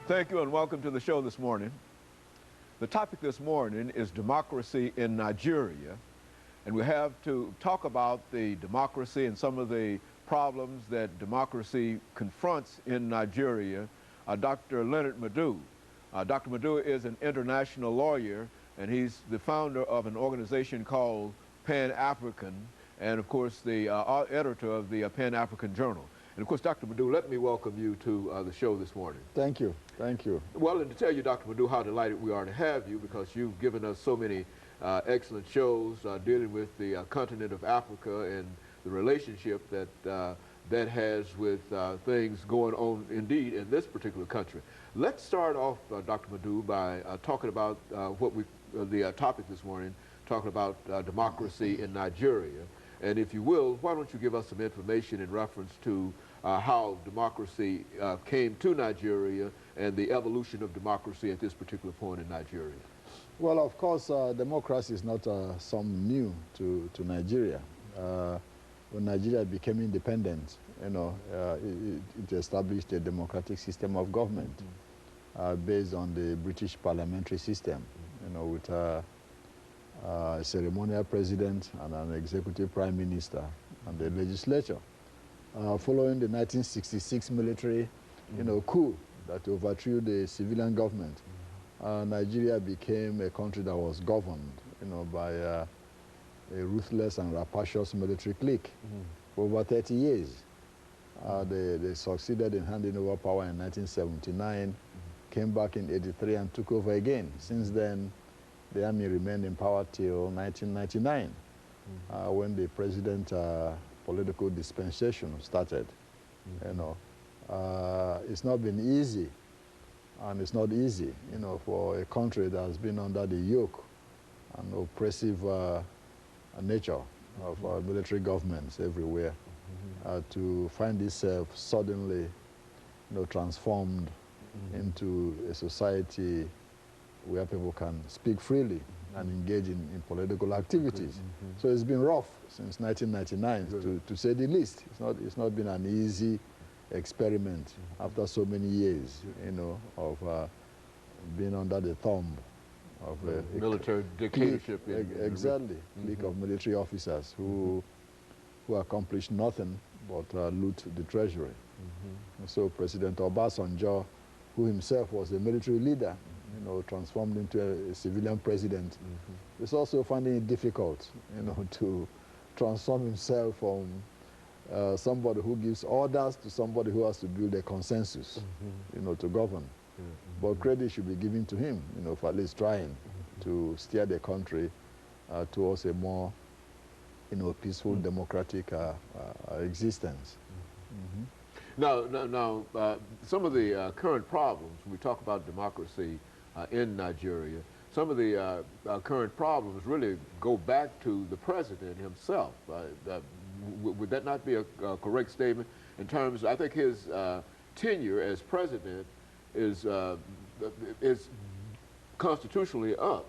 Thank you and welcome to the show this morning. The topic this morning is democracy in Nigeria, and we have to talk about the democracy and some of the problems that democracy confronts in Nigeria. Dr. LMadu. Dr. LMadu is an international lawyer, and he's the founder of an organization called Pan-African, and of course the editor of the Pan-African Journal. And of course, Dr. LMadu, let me welcome you to the show this morning. Thank you. Thank you. Well, and to tell you, Dr. LMadu, how delighted we are to have you, because you've given us so many excellent shows dealing with the continent of Africa and the relationship that that has with things going on indeed in this particular country. Let's start off, Dr. LMadu, by talking about the topic this morning, talking about democracy in Nigeria. And if you will, why don't you give us some information in reference to how democracy came to Nigeria and the evolution of democracy at this particular point in Nigeria? Well, of course, democracy is not something new to Nigeria. When Nigeria became independent, it established a democratic system of government based on the British parliamentary system, with a ceremonial president and an executive prime minister and the legislature. Following the 1966 military, coup that overthrew the civilian government, Nigeria became a country that was governed, by a ruthless and rapacious military clique for over 30 years. They succeeded in handing over power in 1979, came back in '83 and took over again. Since then, the army remained in power till 1999, when the president political dispensation started. It's not been easy, and it's not easy, for a country that has been under the yoke and oppressive nature of military governments everywhere, to find itself suddenly, transformed into a society where people can speak freely and engage in political activities. So it's been rough since 1999, to say the least. It's not been an easy experiment after so many years, of being under the thumb of a military dictatorship. Exactly, clique of military officers who accomplished nothing but loot the treasury. So President Obasanjo, who himself was a military leader, transformed into a civilian president, is also finding it difficult, to transform himself from somebody who gives orders to somebody who has to build a consensus, to govern. But credit should be given to him, for at least trying to steer the country towards a more, peaceful, democratic existence. Now, some of the current problems, when we talk about democracy in Nigeria, some of the current problems really go back to the president himself. Would that not be a correct statement? In terms, I think his tenure as president is constitutionally up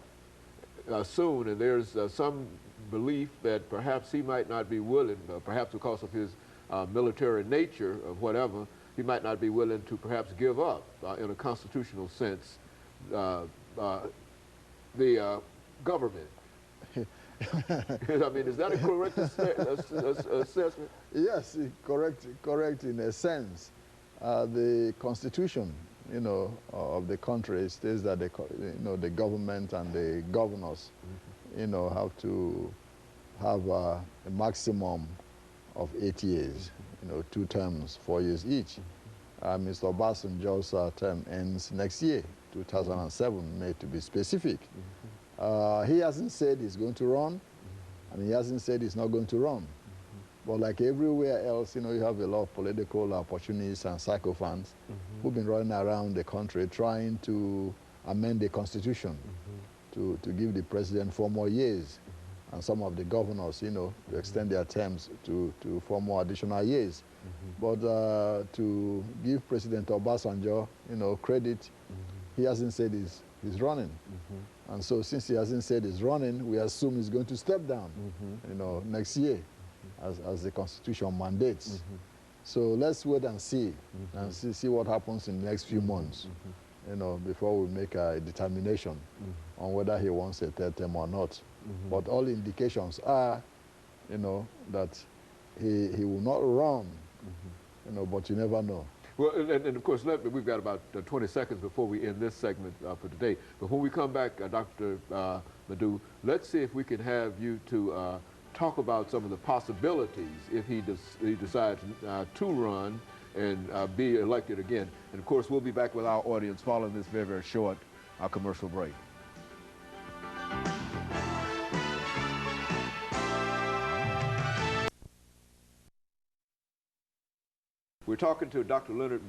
soon, and there's some belief that perhaps he might not be willing, perhaps because of his military nature or whatever, he might not be willing to perhaps give up, in a constitutional sense, the government. I mean, is that a correct assessment? Yes, correct in a sense. The Constitution, of the country states that the government and the governors, have to have a maximum of 8 years, 2 terms, 4 years each. Mr. Obasanjo's term ends next year, 2007, May to be specific. He hasn't said he's going to run, and he hasn't said he's not going to run. But like everywhere else, you have a lot of political opportunists and sycophants who've been running around the country trying to amend the Constitution to give the president 4 more years, and some of the governors, to extend their terms to 4 more additional years. But to give President Obasanjo, credit, he hasn't said he's running. And so since he hasn't said he's running, we assume he's going to step down, next year, as the Constitution mandates. So let's wait and see, and see what happens in the next few months. you know, before we make a determination on whether he wants a third term or not. But all indications are, you know, that he will not run, you know, but you never know. Well, and of course, we've got about 20 seconds before we end this segment for today. But when we come back, Dr. Madu, let's see if we can have you to talk about some of the possibilities if he decides to run and be elected again. And of course, we'll be back with our audience following this very, very short commercial break. We're talking to Dr. Leonard